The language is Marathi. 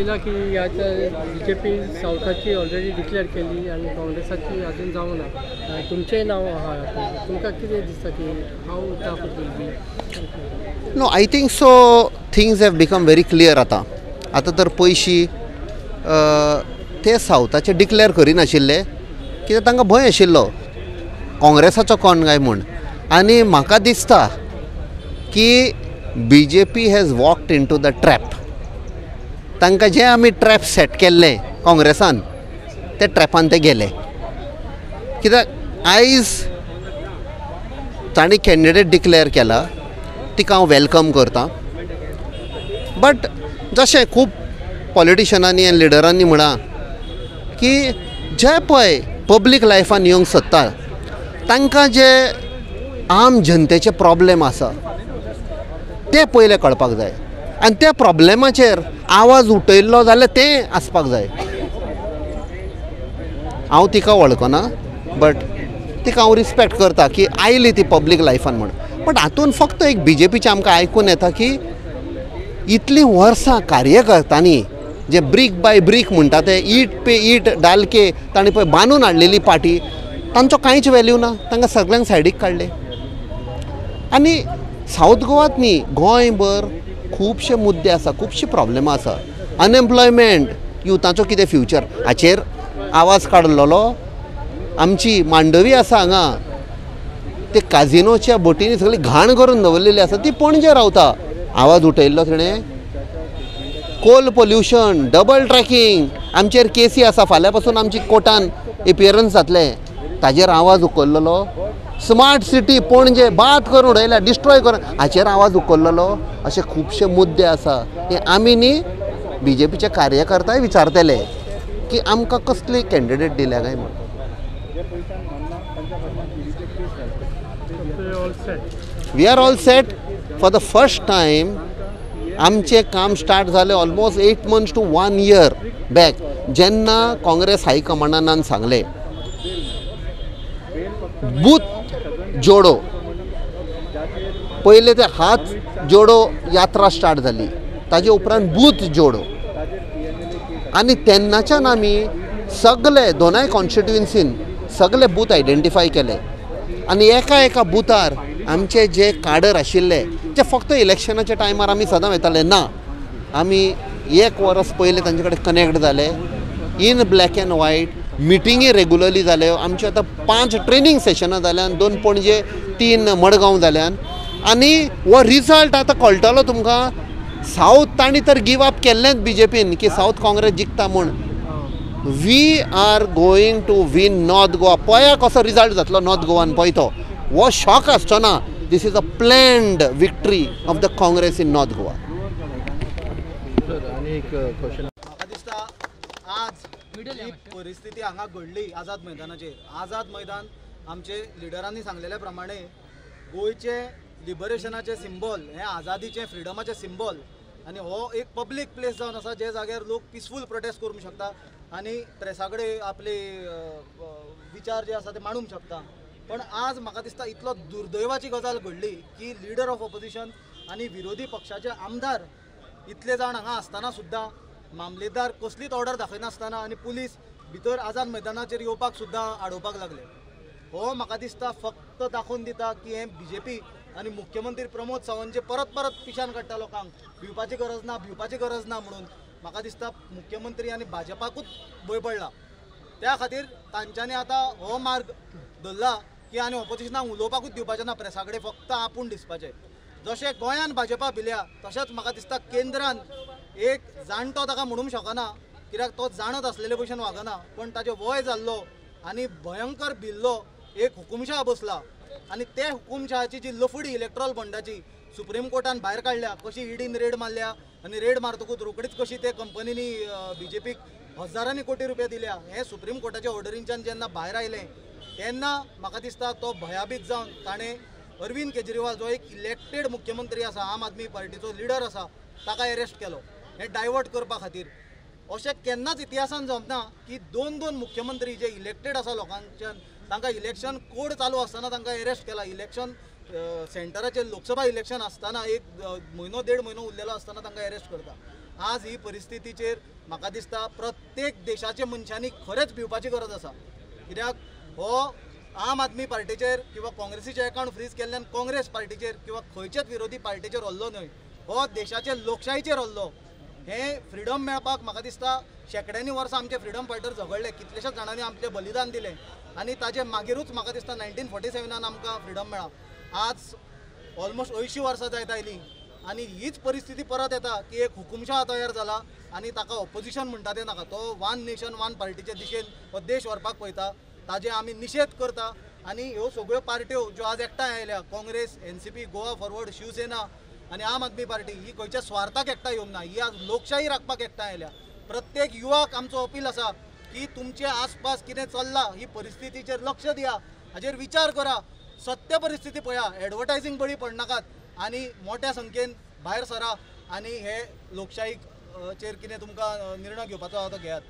पहिला की आता BJP साऊथाची ऑलरेडी डिक्लेअर केली आणि काँग्रेसाची अजून जावना. तुमचें नाव आहा, तुमकां कितें दिसता की how tough it will be? No, I think so things have become very clear आतां. आतां तर पयशीं ते साऊथाचे डिक्लेअर करिनाशिल्ले कित्याक तांकां भंय आशिल्लो काँग्रेसाचो कोण काय म्हूण. आनी म्हाका दिसता की BJP has walked in to the trap. तांकां जे आमी ट्रॅप सेट केल्ले काँग्रेसान ते ट्रॅपान ते गेले. कित्याक आयज तांणी कॅन्डिडेट डिक्लेअर केला, तिका हांव वेलकम करतां. बट जशें खूब पॉलिटिशनांनी आनी लिडरांनी म्हणा की जे पळय पब्लीक लायफान येवंक सोदता तांकां जे आम जनतेचे प्रॉब्लेम आसा ते पयले कळपाक जाय आनी त्या प्रॉब्लेमाचेर आवाज उठयल्लो जाल्यार तें आसपाक जाय. हांव तिका वळखना बट तिका हांव रिस्पेक्ट करता की आयली ती पब्लीक लायफान म्हूण. बट हातून फक्त एक BJPचें आमकां आयकून येता की इतलीं वर्सां कार्यकर्त्यांनी जे ब्रीक बाय ब्रीक म्हणटा ते ईट पे ईट डाल के तांणी पळय बांदून हाडलेली पार्टी, तांचो कांयच व्हॅल्यू ना. तांकां सगळ्यांक सायडीक काडले. आनी सावथ गोवात न्ही गोंयभर खुबशे मुद्दे आसा, खुबशी प्रॉब्लेमां आसा. अनएम्प्लॉयमेंट, युथाचो कितें फ्युचर हाचेर आवाज काडलेलो. आमची मांडवी आसा हांगा, ते काजिनोच्या बोटींनी सगळी घाण करून दवरलेली आसा, ती पणजे रावता. आवाज उठयल्लो तिणें. कोल पोल्युशन, डबल ट्रॅकिंग, आमचेर केसी आसा. फाल्यां पासून आमची कोर्टान एपियरन्स जातले, ताजेर आवाज उखल्लेलो. स्मार्ट सिटी पणजे बाद करून उडयल्या, डिस्ट्रॉय करून, हाचेर आवाज उखल्लेलो. असे खुबशे मुद्दे आसा. हे आमी न्ही BJPचे कार्यकर्ताय विचारतले की आमकां कसली कॅन्डिडेट दिल्या काय म्हणून. We are all set. For the first time आमचें काम स्टार्ट जालें almost 8 months to 1 year back, जेन्ना काँग्रेस हायकमांडान सांगलें बूथ जोडो. पयले ते हात जोडो यात्रा स्टार्ट जाली, ताजे उपरांत बूथ जोडो. आनी तेन्नाच्यान आमी सगळे दोनाय कॉन्स्टिट्युएन्सीन सगळे बूथ आयडेंटिफाय केले. आनी एका एका बुथार आमचे जे काडर आशिल्ले जे फक्त इलेक्शनाच्या टायमार आमी सदां येताले ना, आमी 1 वर्स पयले तांचे कडेन कनेक्ट जाले इन ब्लॅक एंड व्हायट. मिटिंगी रेगुलरली जाल्यो. आमचे आतां 5 ट्रेनिंग सेशनां जाल्यान, 2 पणजे, 3 मडगांव जाल्यान. आनी हो रिजल्ट आतां कळटलो तुमकां. सावथ तांणी तर गिव अप केल्लेंच BJPन की सावथ काँग्रेस जिखता म्हूण. We are going to win north Goa. पळया कसो रिजल्ट जातलो नॉर्थ गोवान. पळय तो हो शॉक आसचो ना. This is a planned victory of the Congress in North Goa. म्हाका दिसता आज ही परिस्थिती हांगा घडली आझाद मैदानाचेर. आझाद मैदान आमचे लिडरांनी सांगलेल्या प्रमाणे गोंयचे लिबरेशनाचे सिंबल, हे आझादीचे फ्रिडमाचे सिंबल. आनी हो एक पब्लीक प्लेस जावन आसा जे जाग्यार लोक पिसफूल प्रोटेस्ट करूंक शकता आनी प्रेसा कडेन आपले विचार जे आसा ते मांडूंक शकता. पण आज म्हाका दिसता इतलो दुर्दैवाची गजाल घडली की लिडर ऑफ ऑपोजिशन आनी विरोधी पक्षाचे आमदार इतले जाण हांगा आसतना सुद्दां मामलेदार कसलीच ऑर्डर दाखयनासतना आनी पुलीस भितर आझाद मैदानाचेर येवपाक सुद्दां आडोवपाक लागले. हो म्हाका दिसता फक्त दाखोवन दिता की हे BJP आनी मुख्यमंत्री प्रमोद सावंत जे परत परत पिशान काडटा लोकांक भिवपाची गरज ना, भिवपाची गरज ना म्हणून. म्हाका दिसता मुख्यमंत्री आनी भाजपाकूच भंय पडला. त्या खातीर तांच्यांनी आतां हो मार्ग धरला की आनी ऑपोजिशनाक उलोवपाकूच दिवपाचें ना, प्रेसा कडेन फक्त आपूण दिसपाचें. जशें गोंयान भाजपा भिल्या तशेंच म्हाका दिसता केंद्रान एक जाणटो ताका म्हणूंक शकना, कित्याक तो जाणत आसलेले भशेन वागना. पण ताचें वय जाल्लो आनी भयंकर भिल्लो एक हुकुमशाह बसला आनी ते हुकुमशहाची जी लफडी इलेक्ट्रॉल बॉन्डाची सुप्रीम कोर्टान भायर काडल्या, कशी ईडीन रेड मारल्या आनी रेड मारतकूच रोकडीच कशी ते कंपनीनी BJPक हजारांनी कोटी रुपया दिल्या, हे सुप्रीम कोर्टाच्या ऑर्डरींच्यान जेन्ना भायर आयलें तेन्ना म्हाका दिसता तो भयाबीत जावन ताणें अरविंद केजरीवाल जो एक इलेक्टेड मुख्यमंत्री आसा, आम आदमी पार्टीचो लिडर आसा, ताका अरेस्ट केलो हे डायवर्ट करपा खातीर. अशें केन्नाच इतिहासान जमना की 2 मुख्यमंत्री जे इलेक्टेड आसा लोकांच्यान तांकां इलेक्शन कोड चालू आसतना तांकां अरेस्ट केला. इलेक्शन सेंटराचेर लोकसभा इलेक्शन आसतना 1 म्हयनो 1.5 म्हयनो उरलेलो आसतना तांकां अरेस्ट करता. आज ही परिस्थितीचेर म्हाका दिसता प्रत्येक देशाच्या मनशांनी खरेंच भिवपाची गरज आसा, कित्याक हो आम आदमी पार्टीचेर किंवा काँग्रेसीचे अकाउंट फ्रीज केल्ल्यान काँग्रेस पार्टीचेर किंवा खंयच्याच विरोधी पार्टीचेर हल्लो न्हय, हो देशाच्या लोकशायेचेर हल्लो. हे फ्रिडम मेळपाक म्हाका दिसता शेकड्यांनी वर्सां आमचे फ्रिडम फायटर झगडले, कितलेशेच जाणांनी आपलें बलिदान दिलें आनी ताजे मागीरूच म्हाका दिसता 1947 आमकां फ्रिडम मेळ्ळा. आज ऑलमोस्ट 80 वर्सां जायत आयलीं आनी हीच परिस्थिती परत येता की एक हुकुमशाह तयार जाला आनी ताका ऑपोजिशन म्हणटा तें नाका. तो वन नेशन वन पार्टीचे दिशेन हो देश व्हरपाक पळयता, ताजे आमी निशेध करता. आनी ह्यो सगळ्यो पार्ट्यो ज्यो आज एकठांय आयल्या, काँग्रेस, NCP, गोवा फॉरवर्ड, शिवसेना आनी आम आदमी पार्टी, ही खंयच्या स्वार्थाक एकठांय येवंक ना, ही आज लोकशाही राखपाक एकठांय आयल्या. प्रत्येक युवाक आमचो अपील आसा की तुमचे आसपास कितें चल्लां ही परिस्थितीचेर लक्ष दिया, हाजेर विचार करा, सत्य परिस्थिती पळया, एडवर्टायझींग बळी पडनाकात आनी मोठ्या संख्येन भायर सरा आनी हे लोकशाहीक चेर कितें तुमकां निर्णय घेवपाचो आसा तो घेयात.